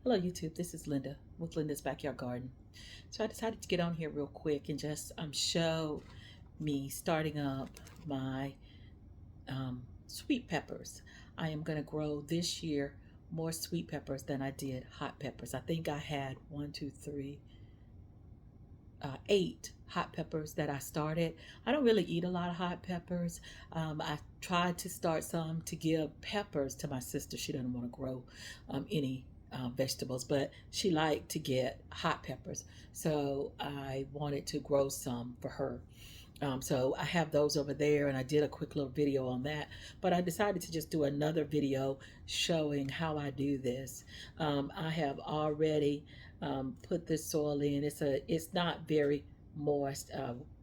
Hello YouTube, this is Linda with Linda's Backyard Garden. So I decided to get on here real quick and just show me starting up my sweet peppers. I am going to grow this year more sweet peppers than I did hot peppers. I think I had 8 hot peppers that I started. I don't really eat a lot of hot peppers. I tried to start some to give peppers to my sister. She doesn't want to grow any vegetables, but she liked to get hot peppers. So I wanted to grow some for her. So I have those over there, and I did a quick little video on that, but I decided to just do another video showing how I do this. I have already put this soil in. It's not very moist.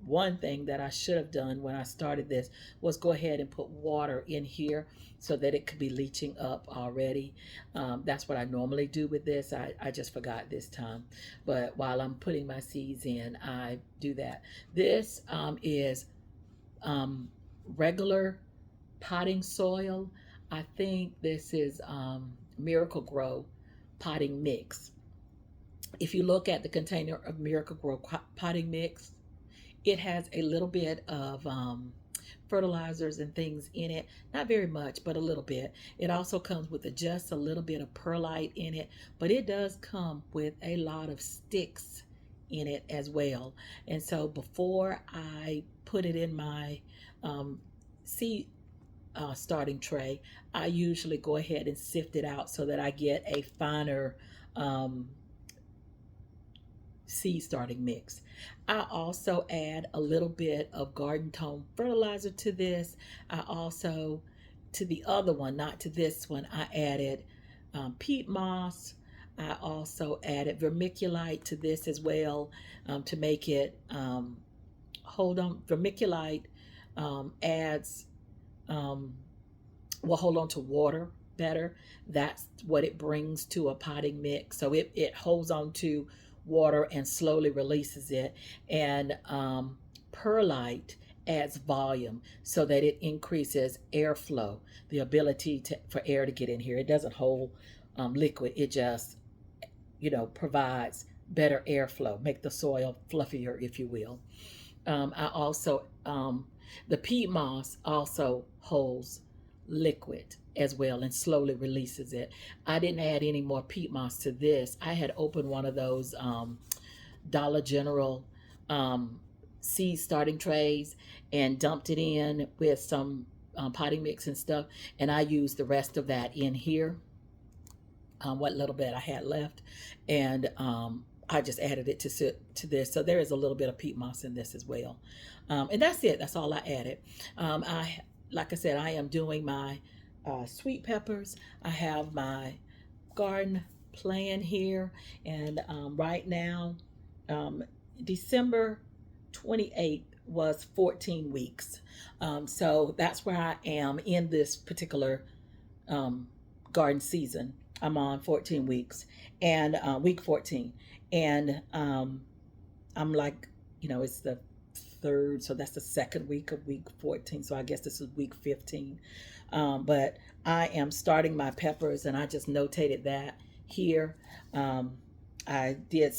One thing that I should have done when I started this was go ahead and put water in here so that it could be leaching up already. That's what I normally do with this. I just forgot this time. But while I'm putting my seeds in, I do that. This is regular potting soil. I think this is Miracle-Gro potting mix. If you look at the container of Miracle-Gro potting mix, it has a little bit of fertilizers and things in it. Not very much, but a little bit. It also comes with just a little bit of perlite in it, but it does come with a lot of sticks in it as well. And so before I put it in my seed starting tray, I usually go ahead and sift it out so that I get a finer seed starting mix. I also add a little bit of Garden Tone fertilizer to this. I also, to the other one, not to this one, I added peat moss. I also added vermiculite to this as well to make it hold on. Vermiculite adds will hold on to water better. That's what it brings to a potting mix. So it holds on to water and slowly releases it. And perlite adds volume so that it increases airflow, the ability for air to get in here. It doesn't hold liquid. It just, provides better airflow, make the soil fluffier, if you will. I also, the peat moss also holds liquid as well and slowly releases it. I didn't add any more peat moss to this. I had opened one of those Dollar General seed starting trays and dumped it in with some potting mix and stuff, and I used the rest of that in here, what little bit I had left, and I just added it to this. So there is a little bit of peat moss in this as well, and that's it. That's all I added. Like I said, I am doing my sweet peppers. I have my garden plan here, and right now, December 28th was 14 weeks. So that's where I am in this particular garden season. I'm on 14 weeks and week 14. And I'm like, it's the third, so that's the second week of week 14. So I guess this is week 15. But I am starting my peppers, and I just notated that here. I did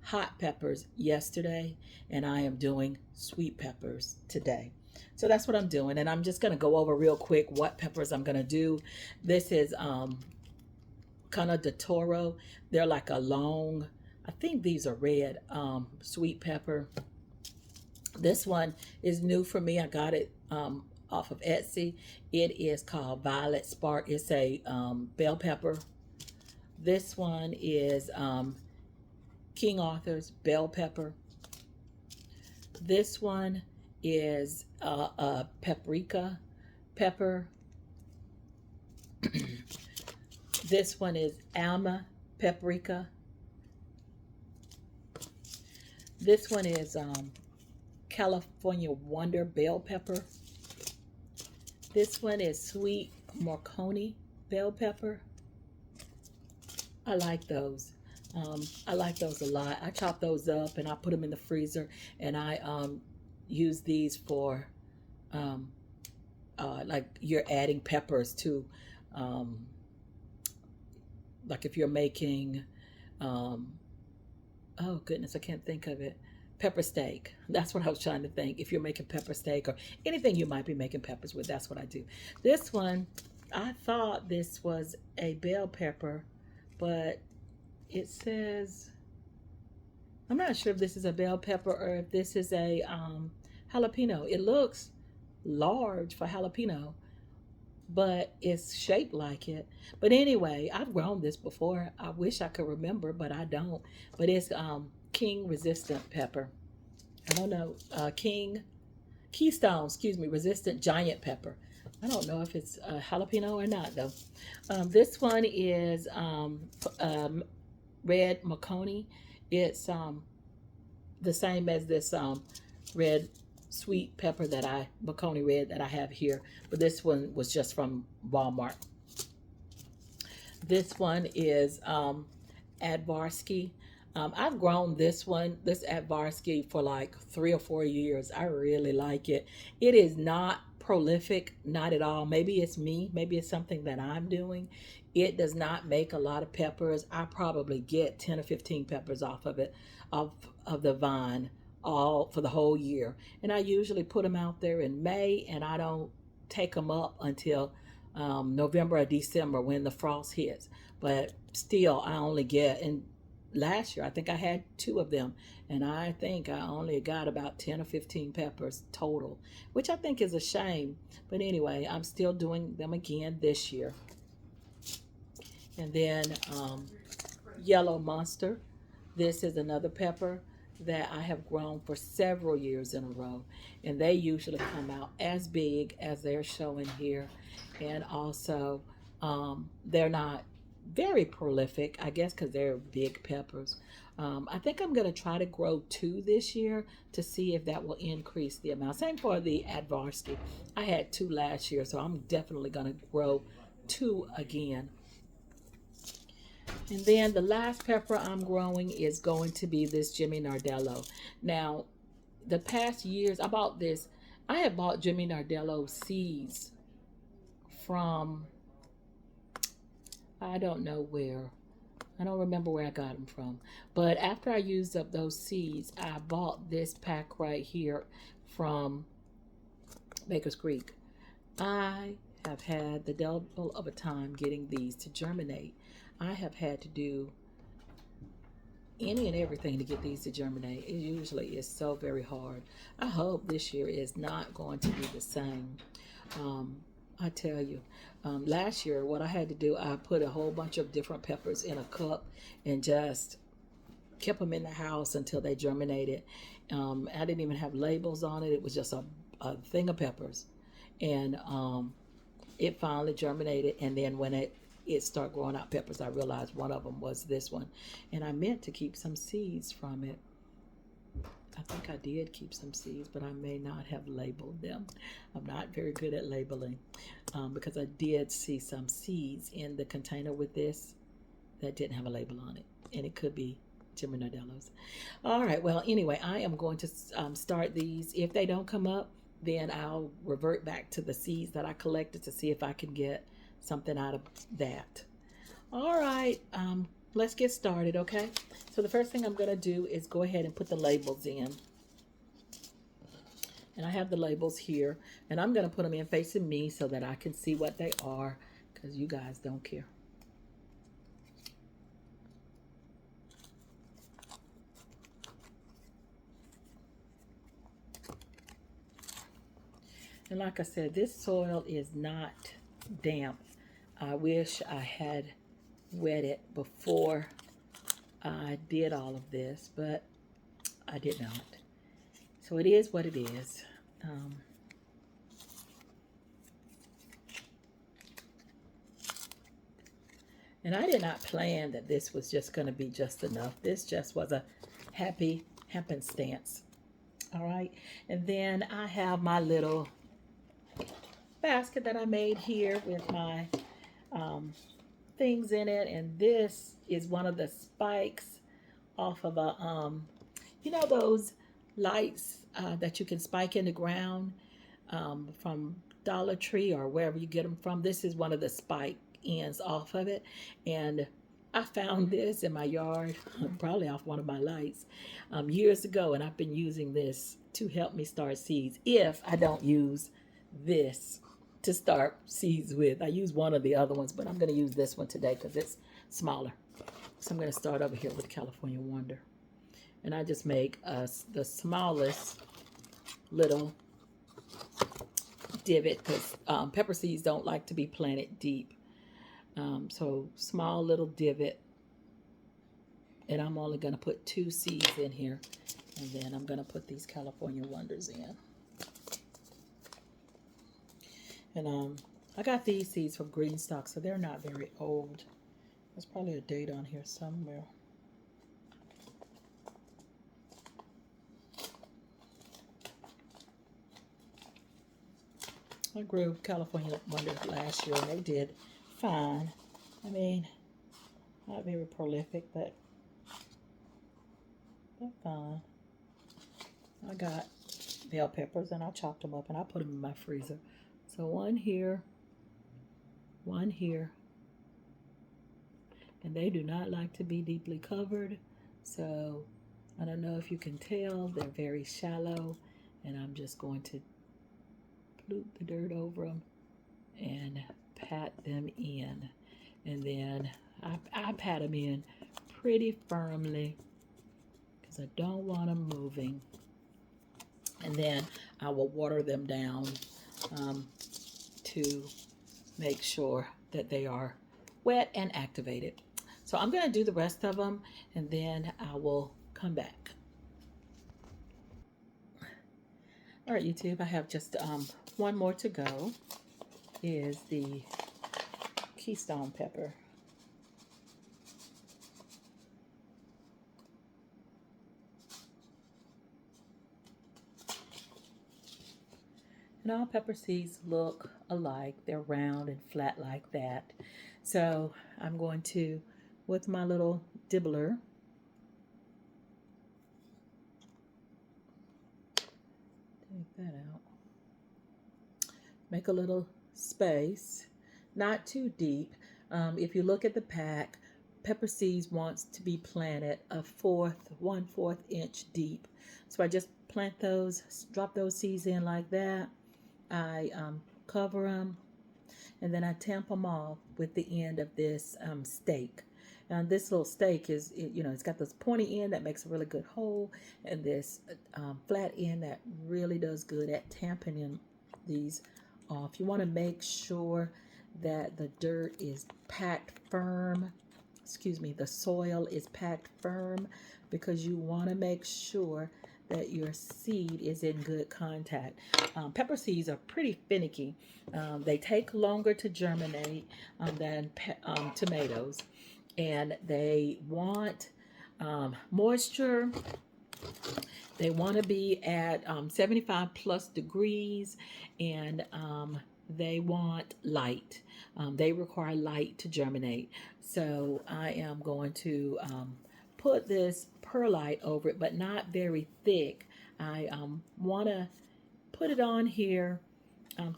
hot peppers yesterday, and I am doing sweet peppers today. So that's what I'm doing, and I'm just going to go over real quick what peppers I'm going to do. This is Cana de Toro. They're like a long, I think these are red sweet pepper. This one is new for me. I got it off of Etsy. It is called Violet Spark. It's a bell pepper. This one is King Arthur's bell pepper. This one is a paprika pepper. This one is Alma paprika. This one is California Wonder bell pepper. This one is sweet Marconi bell pepper. I like those. I like those a lot. I chop those up and I put them in the freezer, and I use these for like you're adding peppers to like if you're making, um, oh goodness, I can't think of it. Pepper steak. That's what I was trying to think. If you're making pepper steak or anything you might be making peppers with, that's what I do. This one, I thought this was a bell pepper, but it says, I'm not sure if this is a bell pepper or if this is a jalapeno. It looks large for jalapeno, but it's shaped like it. But anyway, I've grown this before. I wish I could remember, but I don't. But it's King resistant pepper. I don't know, Keystone, excuse me, resistant giant pepper. I don't know if it's jalapeno or not though. This one is red Maconi. It's the same as this red sweet pepper that Maconi red that I have here, but this one was just from Walmart. This one is Advarsky. I've grown this Advarsky, for like 3 or 4 years. I really like it. It is not prolific, not at all. Maybe it's me. Maybe it's something that I'm doing. It does not make a lot of peppers. I probably get 10 or 15 peppers off of it, of the vine, all for the whole year. And I usually put them out there in May, and I don't take them up until November or December when the frost hits. But still, I only get, and last year I think I had two of them, and I think I only got about 10 or 15 peppers total, which I think is a shame. But anyway, I'm still doing them again this year. And then Yellow Monster. This is another pepper that I have grown for several years in a row, and they usually come out as big as they're showing here. And also, they're not very prolific, I guess, because they're big peppers. I think I'm going to try to grow two this year to see if that will increase the amount. Same for the Advarsky. I had two last year, so I'm definitely going to grow two again. And then the last pepper I'm growing is going to be this Jimmy Nardello. Now, the past years, I bought this. I have bought Jimmy Nardello seeds from, I don't know where. I don't remember where I got them from. But after I used up those seeds, I bought this pack right here from Baker's Creek. I have had the double of a time getting these to germinate. I have had to do any and everything to get these to germinate. It usually is so very hard. I hope this year is not going to be the same. I tell you, last year what I had to do, I put a whole bunch of different peppers in a cup and just kept them in the house until they germinated. I didn't even have labels on it. It was just a thing of peppers. And it finally germinated, and then when it started growing out peppers, I realized one of them was this one, and I meant to keep some seeds from it. I think I did keep some seeds, but I may not have labeled them. I'm not very good at labeling, because I did see some seeds in the container with this that didn't have a label on it, and it could be Jimmy Nardello's. All right, well, anyway, I am going to start these. If they don't come up, then I'll revert back to the seeds that I collected to see if I can get something out of that. All right, let's get started, okay? So the first thing I'm going to do is go ahead and put the labels in. And I have the labels here, and I'm going to put them in facing me so that I can see what they are, because you guys don't care. And like I said, this soil is not damp. I wish I had wet it before I did all of this, but I did not. So it is what it is. And I did not plan that this was just going to be just enough. This just was a happy happenstance. All right. And then I have my little basket that I made here with my things in it, and this is one of the spikes off of a you know those lights that you can spike in the ground from Dollar Tree or wherever you get them from. This is one of the spike ends off of it, and I found this in my yard, probably off one of my lights, years ago, and I've been using this to help me start seeds if I don't use this to start seeds with. I use one of the other ones, but I'm going to use this one today because it's smaller. So I'm going to start over here with California Wonder. And I just make the smallest little divot because pepper seeds don't like to be planted deep. So small little divot. And I'm only going to put 2 seeds in here. And then I'm going to put these California Wonders in. And I got these seeds from Greenstock, so they're not very old. There's probably a date on here somewhere. I grew California Wonders last year, and they did fine. I mean, not very prolific, but they're fine. I got bell peppers, and I chopped them up, and I put them in my freezer. So one here, and they do not like to be deeply covered. So I don't know if you can tell, they're very shallow, and I'm just going to loop the dirt over them and pat them in. And then I pat them in pretty firmly because I don't want them moving. And then I will water them down to make sure that they are wet and activated. So I'm going to do the rest of them, and then I will come back. All right, YouTube, I have just one more to go. Is the Keystone pepper. And all pepper seeds look alike. They're round and flat like that. So I'm going to, with my little dibbler, take that out. Make a little space, not too deep. If you look at the pack, pepper seeds wants to be planted a 1/4 inch deep. So I just plant those, drop those seeds in like that. I cover them, and then I tamp them off with the end of this stake. And this little stake is, it's got this pointy end that makes a really good hole, and this flat end that really does good at tamping in these off. You want to make sure that the dirt is packed firm. The soil is packed firm, because you want to make sure that your seed is in good contact. Pepper seeds are pretty finicky. They take longer to germinate than tomatoes, and they want moisture. They want to be at 75 plus degrees, and they want light. They require light to germinate. So I am going to put this perlite over it, but not very thick. I want to put it on here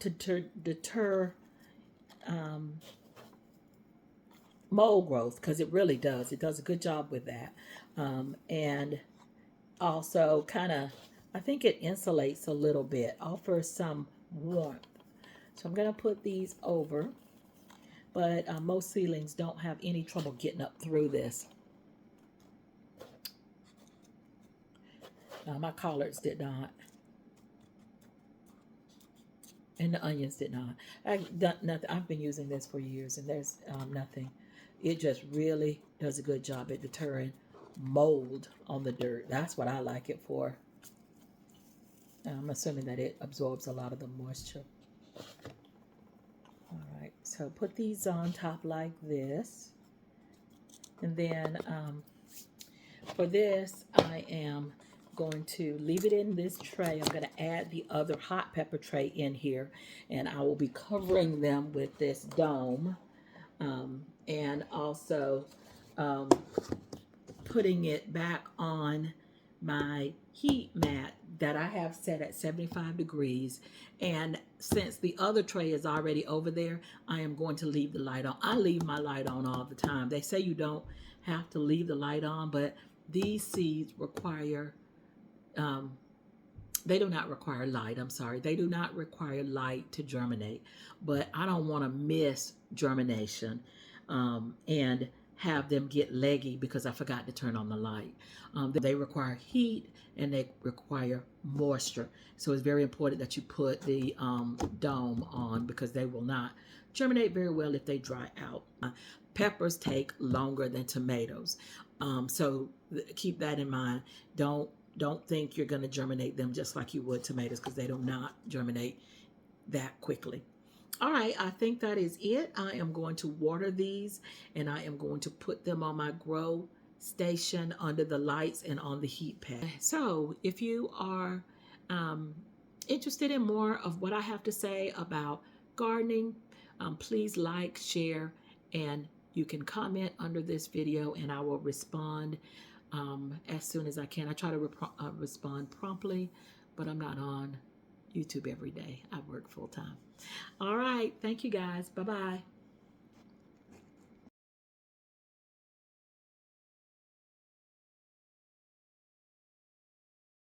to deter mold growth, because it really does. It does a good job with that. And also kind of, I think it insulates a little bit, offers some warmth. So I'm going to put these over, but most seedlings don't have any trouble getting up through this. My collards did not, and the onions did not. I've been using this for years, and there's nothing. It just really does a good job at deterring mold on the dirt. That's what I like it for. I'm assuming that it absorbs a lot of the moisture. All right, so put these on top like this. And then for this, I am going to leave it in this tray. I'm going to add the other hot pepper tray in here, and I will be covering them with this dome, and also putting it back on my heat mat that I have set at 75 degrees. And since the other tray is already over there, I am going to leave the light on. I leave my light on all the time. They say you don't have to leave the light on, but these seeds require, um, they do not require light. I'm sorry. They do not require light to germinate, but I don't want to miss germination and have them get leggy because I forgot to turn on the light. They require heat and they require moisture. So it's very important that you put the dome on because they will not germinate very well if they dry out. Peppers take longer than tomatoes. So keep that in mind. Don't think you're going to germinate them just like you would tomatoes because they do not germinate that quickly. All right, I think that is it. I am going to water these and I am going to put them on my grow station under the lights and on the heat pad. So if you are interested in more of what I have to say about gardening, please like, share, and you can comment under this video and I will respond as soon as I can. I try to respond promptly, but I'm not on YouTube every day. I work full time. All right. Thank you guys. Bye-bye.